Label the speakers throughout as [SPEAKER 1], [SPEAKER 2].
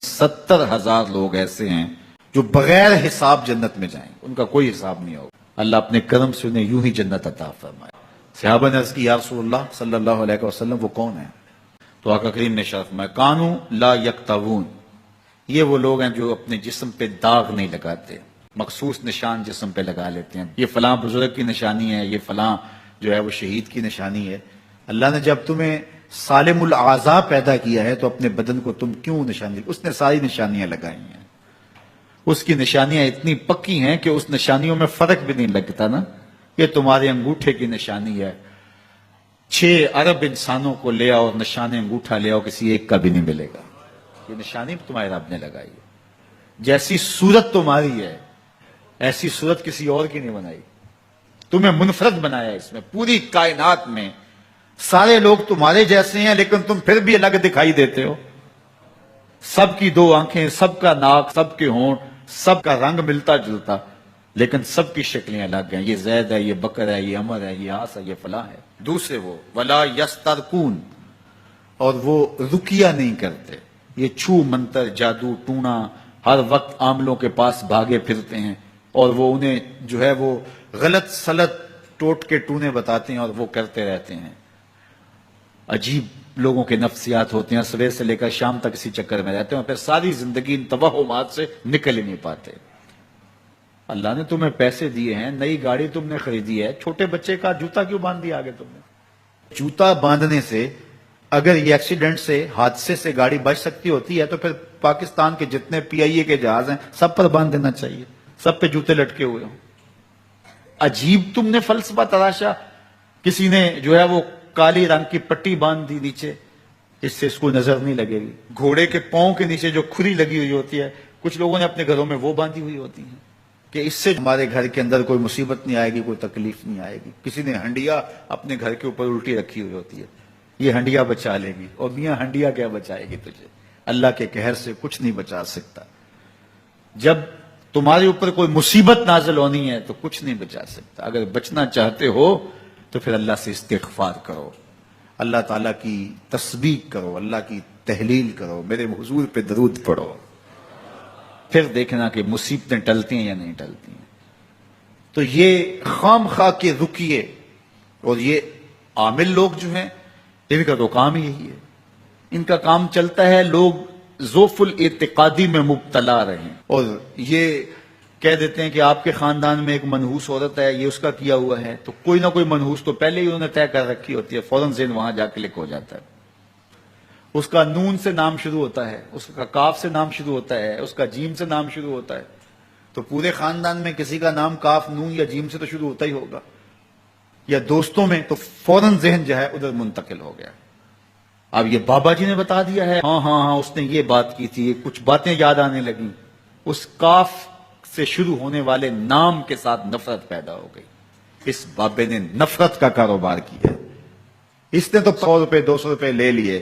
[SPEAKER 1] 70,000 لوگ ایسے ہیں جو بغیر حساب جنت میں جائیں، ان کا کوئی حساب نہیں ہوگا۔ اللہ اپنے کرم سے انہیں یوں ہی جنت عطا فرمائے۔ صحابہ نے عرض کی یا رسول اللہ صلی اللہ علیہ وسلم وہ کون ہیں؟ تو آقا کریم نے ارشاد فرمایا کانوا لا یکتوون، یہ وہ لوگ ہیں جو اپنے جسم پہ داغ نہیں لگاتے، مخصوص نشان جسم پہ لگا لیتے ہیں، یہ فلاں بزرگ کی نشانی ہے، یہ فلاں جو ہے وہ شہید کی نشانی ہے۔ اللہ نے جب تمہیں سالم الاعضاء پیدا کیا ہے تو اپنے بدن کو تم کیوں نشانی؟ اس نے ساری نشانیاں لگائی ہیں، اس کی نشانیاں اتنی پکی ہیں کہ اس نشانیوں میں فرق بھی نہیں لگتا نا۔ یہ تمہارے انگوٹھے کی نشانی ہے، 6 ارب انسانوں کو لے آؤ اور نشان انگوٹھا لے آؤ، کسی ایک کا بھی نہیں ملے گا۔ یہ نشانی تمہارے رب نے لگائی ہے۔ جیسی صورت تمہاری ہے ایسی صورت کسی اور کی نہیں بنائی، تمہیں منفرد بنایا اس میں۔ پوری کائنات میں سارے لوگ تمہارے جیسے ہیں لیکن تم پھر بھی الگ دکھائی دیتے ہو۔ سب کی 2 آنکھیں، سب کا ناک، سب کے ہونٹ، سب کا رنگ ملتا جلتا، لیکن سب کی شکلیں الگ ہیں۔ یہ زید ہے، یہ بکر ہے، یہ عمر ہے، یہ آس ہے، یہ فلاں ہے۔ دوسرے وہ ولا یسترقون، اور وہ رقیہ نہیں کرتے، یہ چھو منتر جادو ٹونا ہر وقت عاملوں کے پاس بھاگے پھرتے ہیں، اور وہ انہیں جو ہے وہ غلط سلط ٹوٹ کے ٹونے بتاتے ہیں اور وہ کرتے رہتے ہیں۔ عجیب لوگوں کے نفسیات ہوتے ہیں، صبح سے لے کر شام تک اسی چکر میں رہتے ہیں اور پھر ساری زندگی ان توہمات سے نکل ہی نہیں پاتے۔ اللہ نے تمہیں پیسے دیے ہیں، نئی گاڑی تم نے خریدی ہے، چھوٹے بچے کا جوتا کیوں باندھ دیا آگے تم نے؟ جوتا باندھنے سے اگر یہ ایکسیڈنٹ سے، حادثے سے گاڑی بچ سکتی ہوتی ہے تو پھر پاکستان کے جتنے PIA کے جہاز ہیں سب پر باندھ دینا چاہیے، سب پہ جوتے لٹکے ہوئے ہوں۔ عجیب تم نے فلسفہ تراشا، کسی نے جو ہے وہ کالی رنگ کی پٹی باندھ دی نیچے، اس سے اس کو نظر نہیں لگے گی۔ گھوڑے کے پاؤں کے نیچے جو کھری لگی ہوئی ہوتی ہے، کچھ لوگوں نے اپنے گھروں میں وہ باندھی ہوئی ہوتی ہیں کہ اس سے ہمارے گھر کے اندر کوئی مصیبت نہیں آئے گی، کوئی تکلیف نہیں آئے گی۔ کسی نے ہنڈیا اپنے گھر کے اوپر الٹی رکھی ہوئی ہوتی ہے، یہ ہنڈیا بچا لے گی، اور میاں ہنڈیا کیا بچائے گی تجھے؟ اللہ کے قہر سے کچھ نہیں بچا سکتا۔ جب تمہارے اوپر کوئی مصیبت نازل ہونی ہے تو کچھ نہیں بچا سکتا۔ اگر بچنا چاہتے ہو تو پھر اللہ سے استغفار کرو، اللہ تعالیٰ کی تسبیح کرو، اللہ کی تحلیل کرو، میرے حضور پہ درود پڑھو، پھر دیکھنا کہ مصیبتیں ٹلتی ہیں یا نہیں ٹلتی ہیں۔ تو یہ خام خواہ کے رقیے اور یہ عامل لوگ جو ہیں ان کا تو کام ہی یہی ہے، ان کا کام چلتا ہے لوگ ذوف الاعتقادی میں مبتلا رہیں، اور یہ کہہ دیتے ہیں کہ آپ کے خاندان میں ایک منحوس عورت ہے، یہ اس کا کیا ہوا ہے، تو کوئی نہ کوئی منحوس تو پہلے ہی انہوں نے طے کر رکھی ہوتی ہے، فوراً ذہن وہاں جا کلک ہو جاتا ہے۔ اس کا نون سے نام شروع ہوتا ہے، اس کا کاف سے نام شروع ہوتا ہے، اس کا جیم سے نام شروع ہوتا ہے، تو پورے خاندان میں کسی کا نام کاف نون یا جیم سے تو شروع ہوتا ہی ہوگا، یا دوستوں میں، تو فوراً ذہن جو ہے ادھر منتقل ہو گیا۔ اب یہ بابا جی نے بتا دیا ہے، ہاں اس نے یہ بات کی تھی، کچھ باتیں یاد آنے لگیں، اس کاف سے شروع ہونے والے نام کے ساتھ نفرت پیدا ہو گئی۔ اس بابے نے نفرت کا کاروبار کیا، اس نے تو 100 روپے 200 روپے لے لیے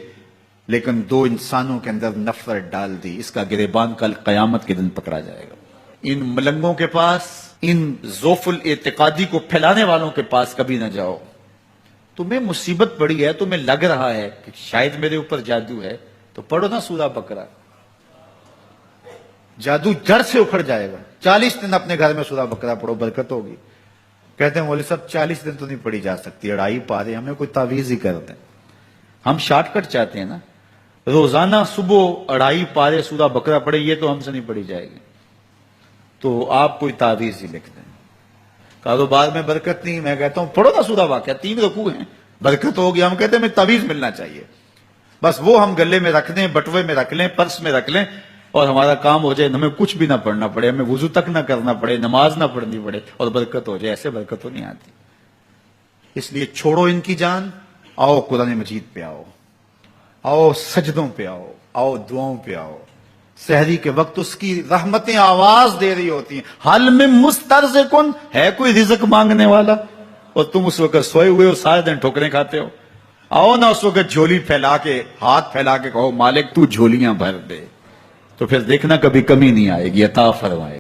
[SPEAKER 1] لیکن 2 انسانوں کے اندر نفرت ڈال دی۔ اس کا گریبان کل قیامت کے دن پکڑا جائے گا۔ ان ملنگوں کے پاس، ان ذوف الاعتقادی کو پھیلانے والوں کے پاس کبھی نہ جاؤ۔ تمہیں مصیبت پڑی ہے، تمہیں لگ رہا ہے کہ شاید میرے اوپر جادو ہے، تو پڑھو نا سورہ بقرہ، جادو جڑ سے اکھڑ جائے گا۔ 40 دن اپنے گھر میں سورہ بقرہ پڑھو، برکت ہوگی۔ کہتے ہیں مولوی صاحب 40 دن تو نہیں پڑھی جا سکتی، 2.5 پارے، ہمیں کوئی تعویذ ہی کر دیں۔ ہم شارٹ کٹ چاہتے ہیں نا، روزانہ صبح 2.5 پارے سورہ بقرہ پڑھے، یہ تو ہم سے نہیں پڑھی جائے گی، تو آپ کوئی تعویذ ہی لکھ دیں۔ کاروبار میں برکت نہیں، میں کہتا ہوں پڑھو نا سورہ واقعہ، 3 رکوع ہیں، برکت ہوگی۔ ہم کہتے ہیں ہمیں تعویذ ملنا چاہیے، بس وہ ہم گلے میں رکھ دیں، بٹوے میں رکھ لیں، پرس میں رکھ لیں، اور ہمارا کام ہو جائے، ہمیں کچھ بھی نہ پڑھنا پڑے، ہمیں وضو تک نہ کرنا پڑے، نماز نہ پڑھنی پڑے، اور برکت ہو جائے۔ ایسے برکت تو نہیں آتی۔ اس لیے چھوڑو ان کی جان، آؤ قرآن مجید پہ آؤ، آؤ سجدوں پہ آؤ، آؤ دعاؤں پہ آؤ۔ سحری کے وقت اس کی رحمتیں آواز دے رہی ہوتی ہیں، حل میں مسترزقن، ہے کوئی رزق مانگنے والا، اور تم اس وقت سوئے ہوئے اور سارے دن ٹھوکریں کھاتے ہو۔ آؤ نا اس وقت جھولی پھیلا کے، ہاتھ پھیلا کے کہو مالک تو جھولیاں بھر دے، تو پھر دیکھنا کبھی کمی نہیں آئے گی، عطا فرمائے۔